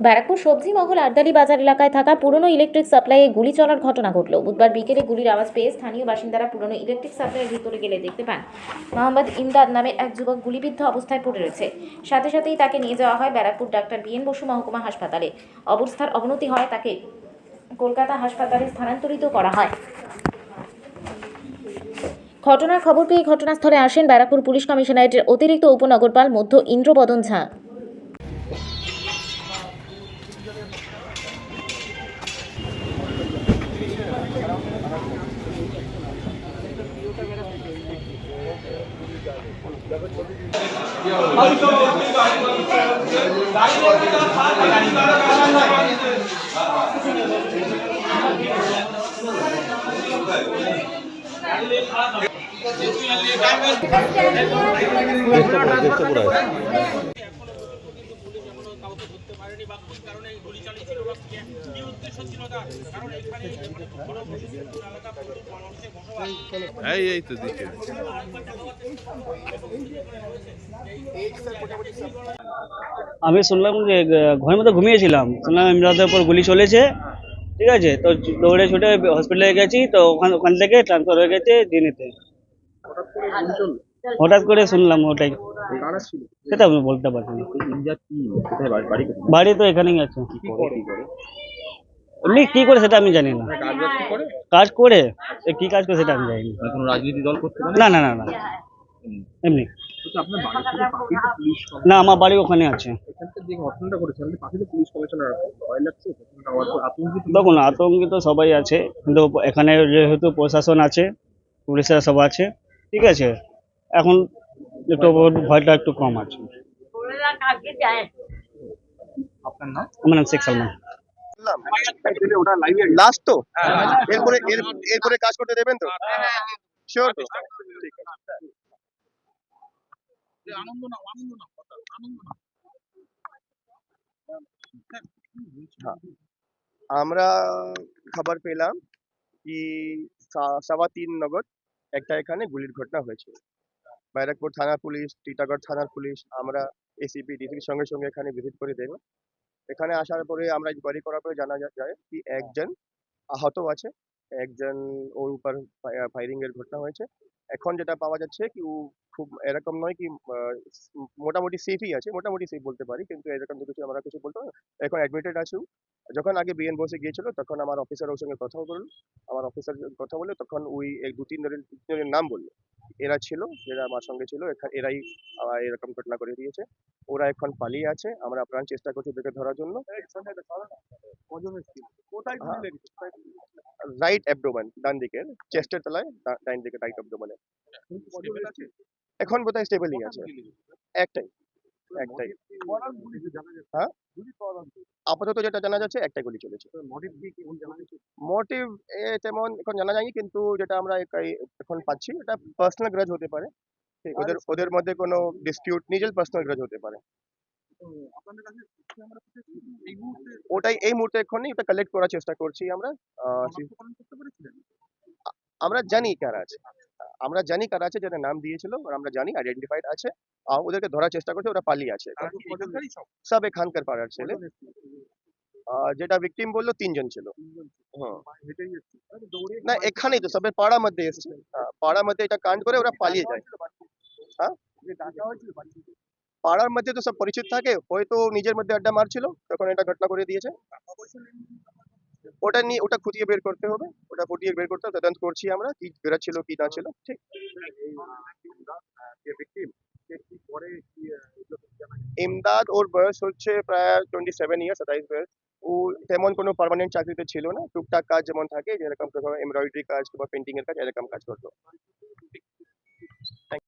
ব্যারাকপুর সবজি মহল আরদালি বাজার এলাকায় থাকা পুরনো ইলেকট্রিক সাপ্লাইয়ে গুলি চলার ঘটনা ঘটল। বুধবার বিকেলে গুলির আওয়াজ পেয়ে স্থানীয় বাসিন্দারা পুরনো ইলেকট্রিক সাপ্লাইয়ের ভিতরে গেলে দেখতে পান মোহাম্মদ ইমদাদ নামের এক যুবক গুলিবিদ্ধ অবস্থায় পড়ে রয়েছে। সাথে সাথেই তাকে নিয়ে যাওয়া হয় ব্যারাকপুর ডাক্তার বিএন বসু মহকুমা হাসপাতালে। অবস্থার অবনতি হয় তাকে কলকাতা হাসপাতালে স্থানান্তরিত করা হয়। ঘটনার খবর পেয়ে ঘটনাস্থলে আসেন ব্যারাকপুর পুলিশ কমিশনারেটের অতিরিক্ত উপনগরপাল মধ্য ইন্দ্রবদন ঝা। এই তো দিচ্ছে। আমি শুনলাম যে ঘরের মধ্যে ঘুমিয়েছিলাম, শুনলাম ইমরাদের উপর গুলি চলেছে। ঠিক আছে, তো দৌড়ে ছুটে হসপিটালে গেছি, তো ওখান থেকে ট্রান্সফার হয়ে গেছে দিনেতে। হঠাৎ করে শুনলাম ওটাই, সেটা আমি বলতে পারছি না। বাড়ি তো এখানেই আছে। এমনি কি করে সেটা আমি জানি না। কাজ করে কি কাজ করে সেটা আমি জানি না। কোনো রাজনীতি দল করতে পারে না না না না, এমনি আপনার বাড়ি থেকে পাশে তো পুলিশ না, আমার বাড়ি ওখানে আছে। এখান থেকে যে ঘটনাটা ঘটেছে আমাদের পাশে তো পুলিশ কমিশনার আছে, ভয় লাগছে ঘটনাটা হওয়ার পর আতঙ্কিত? দেখুন, আতঙ্কিত সবাই আছে, কিন্তু এখানে যেহেতু প্রশাসন আছে, পুলিশরা সব আছে, ঠিক আছে, এখন একটু ভয়টা একটু কম আছে। আপনার নাম? আমার নাম শেখ সালমান। ওটা লাইভে লাস্ট তো এরপরে এরপরে কাজ করতে দেবেন তো? শিওর তো? ঠিক আছে। আনন্দ না আনন্দ না আনন্দ না। হ্যাঁ, আমরা খবর পেলাম কি 3:15 নগর একটা এখানে গুলির ঘটনা হয়েছে। ব্যারাকপুর থানা পুলিশ, টিটাগড় থানার পুলিশ, আমরা এসিপি ডিসির সঙ্গে সঙ্গে এখানে ভিজিট করে দেখলাম। এখানে আসার পরে আমরা ইনকোয়ারি করার পরে জানা যায় কি একজন আহত আছে, একজন ওর উপর ফায়ারিং এর ঘটনা হয়েছে। এখন যেটা পাওয়া যাচ্ছে কি ও খুব এরকম নয় কি মোটামুটি সেফই আছে, মোটামুটি সেফ বলতে পারি, কিন্তু এরকম তো কিছু আমরা কিছু বলতে পারি না। এখন অ্যাডমিটেড আছে ও। যখন আগে বিএন বসে গিয়েছিল তখন আমার অফিসার ওর সঙ্গে কথা বলল। আমার অফিসার কথা বলে তখন ওই এক দু তিনজনের নাম বললো। এরা ছিল, এরা আমার সঙ্গে ছিল, এরাই এরকম ঘটনা করে দিয়েছে। ওরা এখন পালিয়ে আছে, আমরা প্রাণ চেষ্টা করছি ওদেরকে ধরার জন্য। রাইট অ্যাবডোমেন, ডান দিকে চেস্টের তলায়, ডান দিকে রাইট অ্যাবডোমেনে। এখন বোধহয় স্টেবলই আছে। একটাই একটাই হ্যাঁ, আপাতত যেটা জানা যাচ্ছে একটাই গুলি চলেছে। মোটিভ তেমন এখন জানা যায়নি, কিন্তু যেটা আমরা এখন পাচ্ছি এটা পার্সোনাল গ্রাজ হতে পারে। ওদের ওদের মধ্যে কোনো ডিসপিউট, নিজের পার্সোনাল গ্রাজ হতে পারে। ওটাই এই মুহূর্তে এখনই ওটা কালেক্ট করার চেষ্টা করছি আমরা। আমরা জানি কারা আছে, আমরা জানি কারা আছে, যারা নাম দিয়েছিল আর আমরা জানি আইডেন্টিফাইড আছে। ওদেরকে ধরার চেষ্টা করছে, ওরা পালিয়ে আছে। সব এখানকার পাড়ার ছেলে। যেটা ভিকটিম বললো 3 জন ছিল। হ্যাঁ, না এখানেই তো সবের পাড়ার মধ্যে এসছে। পাড়ার মধ্যে এটা কাণ্ড করে ওরা পালিয়ে যায়। হ্যাঁ, পাড়ার মধ্যে তো সব পরিচিত থাকে, হয়তো নিজের মধ্যে আড্ডা মারছিল তখন এটা ঘটনা করে দিয়েছে। ওটা নিয়ে ওটা খুঁটিয়ে বের করতে হবে, ওটা খুঁটিয়ে বের করতে হবে, তদন্ত করছি আমরা কি বেরোচ্ছিল কি না ছিল। ঠিক, ইমদাদ ওর বয়স হচ্ছে প্রায় 27 ইয়ার্স, 27 বয়স। ও তেমন কোনো পার্মানেন্ট চাকরিতে ছিল না, টুকটাক কাজ যেমন থাকে, যেরকম এমব্রয়ডারি কাজ কিংবা পেন্টিং এর কাজ, এরকম কাজ করতো।